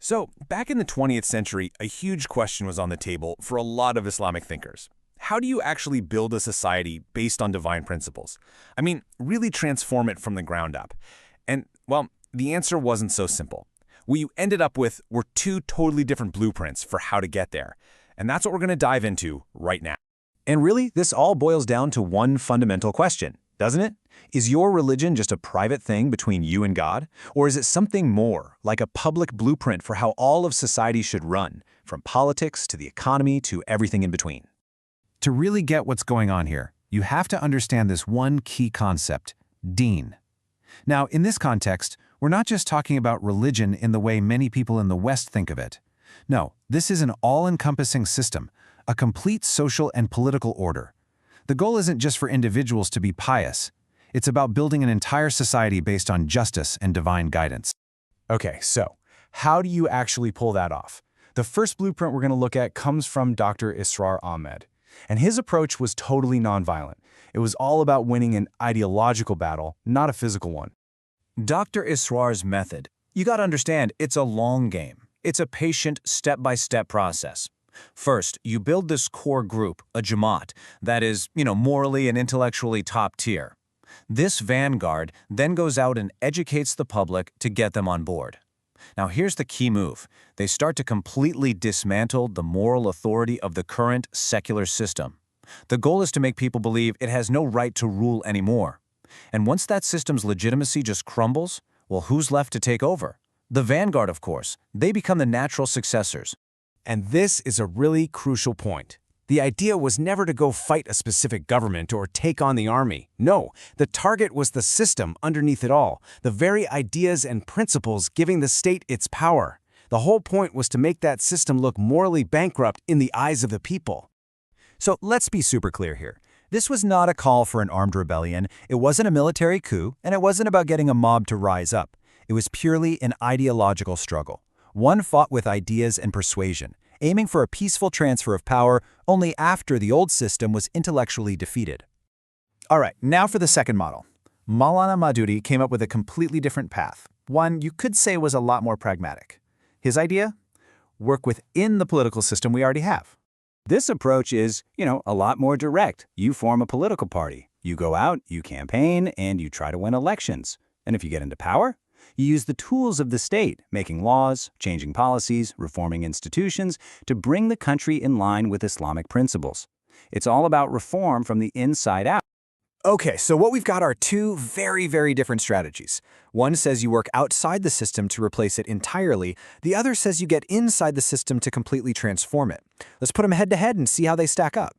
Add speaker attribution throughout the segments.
Speaker 1: So, back in the 20th century, a huge question was on the table for a lot of Islamic thinkers. How do you actually build a society based on divine principles? I mean, really transform it from the ground up. And, well, the answer wasn't so simple. What you ended up with were two totally different blueprints for how to get there. And that's what we're going to dive into right now.
Speaker 2: And really, this all boils down to one fundamental question, doesn't it? Is your religion just a private thing between you and God? Or is it something more, like a public blueprint for how all of society should run, from politics to the economy to everything in between?
Speaker 3: To really get what's going on here, you have to understand this one key concept, Deen. Now, in this context, we're not just talking about religion in the way many people in the West think of it. No, this is an all-encompassing system, a complete social and political order. The goal isn't just for individuals to be pious. It's about building an entire society based on justice and divine guidance.
Speaker 2: Okay, so how do you actually pull that off? The first blueprint we're going to look at comes from Dr. Israr Ahmed. And his approach was totally nonviolent. It was all about winning an ideological battle, not a physical one. Dr. Israr's method, you got to understand, it's a long game. It's a patient, step-by-step process. First, you build this core group, a Jamaat, that is, morally and intellectually top tier. This vanguard then goes out and educates the public to get them on board. Now here's the key move. They start to completely dismantle the moral authority of the current secular system. The goal is to make people believe it has no right to rule anymore. And once that system's legitimacy just crumbles, well, who's left to take over? The vanguard, of course. They become the natural successors.
Speaker 1: And this is a really crucial point. The idea was never to go fight a specific government or take on the army. No, the target was the system underneath it all, the very ideas and principles giving the state its power. The whole point was to make that system look morally bankrupt in the eyes of the people.
Speaker 2: So let's be super clear here. This was not a call for an armed rebellion, it wasn't a military coup, and it wasn't about getting a mob to rise up. It was purely an ideological struggle. One fought with ideas and persuasion, aiming for a peaceful transfer of power only after the old system was intellectually defeated. All right, now for the second model. Maulana Maududi came up with a completely different path, one you could say was a lot more pragmatic. His idea? Work within the political system we already have. This approach is, a lot more direct. You form a political party. You go out, you campaign, and you try to win elections. And if you get into power, you use the tools of the state, making laws, changing policies, reforming institutions, to bring the country in line with Islamic principles. It's all about reform from the inside out. Okay, so what we've got are two very, very different strategies. One says you work outside the system to replace it entirely. The other says you get inside the system to completely transform it. Let's put them head to head and see how they stack up.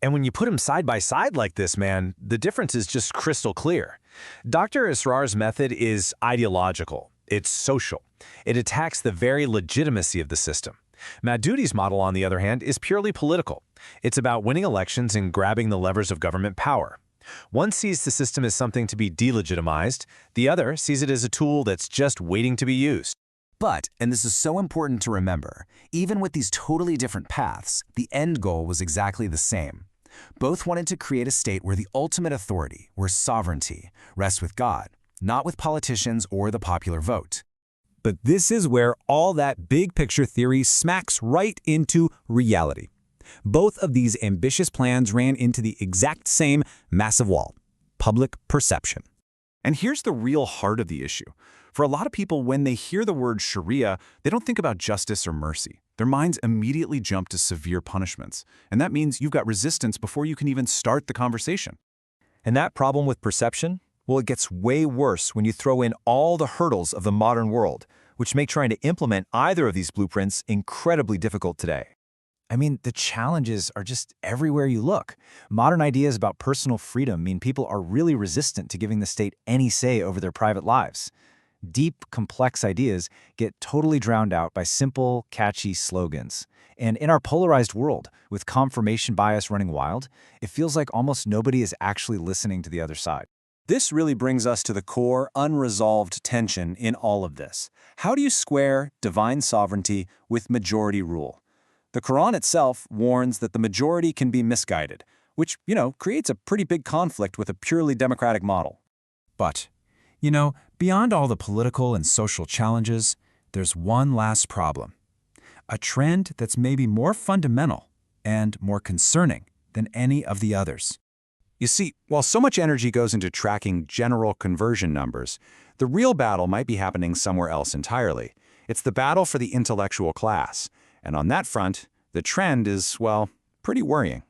Speaker 3: And when you put them side by side like this, man, the difference is just crystal clear. Dr. Israr's method is ideological. It's social. It attacks the very legitimacy of the system. Maududi's model, on the other hand, is purely political. It's about winning elections and grabbing the levers of government power. One sees the system as something to be delegitimized. The other sees it as a tool that's just waiting to be used.
Speaker 2: But, and this is so important to remember, even with these totally different paths, the end goal was exactly the same. Both wanted to create a state where the ultimate authority, where sovereignty, rests with God, not with politicians or the popular vote. But this is where all that big picture theory smacks right into reality. Both of these ambitious plans ran into the exact same massive wall: public perception. And here's the real heart of the issue. For a lot of people, when they hear the word Sharia, they don't think about justice or mercy. Their minds immediately jump to severe punishments. And that means you've got resistance before you can even start the conversation. And that problem with perception? Well, it gets way worse when you throw in all the hurdles of the modern world, which make trying to implement either of these blueprints incredibly difficult today. I mean, the challenges are just everywhere you look. Modern ideas about personal freedom mean people are really resistant to giving the state any say over their private lives. Deep, complex ideas get totally drowned out by simple, catchy slogans. And in our polarized world, with confirmation bias running wild, it feels like almost nobody is actually listening to the other side. This really brings us to the core, unresolved tension in all of this. How do you square divine sovereignty with majority rule? The Quran itself warns that the majority can be misguided, which, creates a pretty big conflict with a purely democratic model. But, beyond all the political and social challenges,
Speaker 4: there's one last problem. A trend that's maybe more fundamental and more concerning than any of the others.
Speaker 5: You see, while so much energy goes into tracking general conversion numbers, the real battle might be happening somewhere else entirely. It's the battle for the intellectual class. And on that front, the trend is, well, pretty worrying.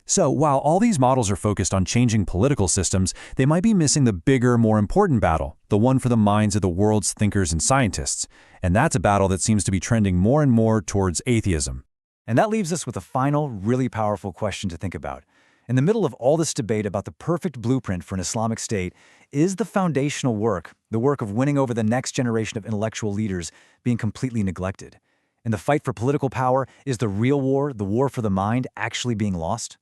Speaker 4: So while all these models are focused on changing political systems, they might be missing the bigger, more important battle, the one for the minds of the world's thinkers and scientists. And that's a battle that seems to be trending more and more towards atheism.
Speaker 6: And that leaves us with a final, really powerful question to think about. In the middle of all this debate about the perfect blueprint for an Islamic state, is the foundational work, the work of winning over the next generation of intellectual leaders, being completely neglected? In the fight for political power, is the real war, the war for the mind, actually being lost?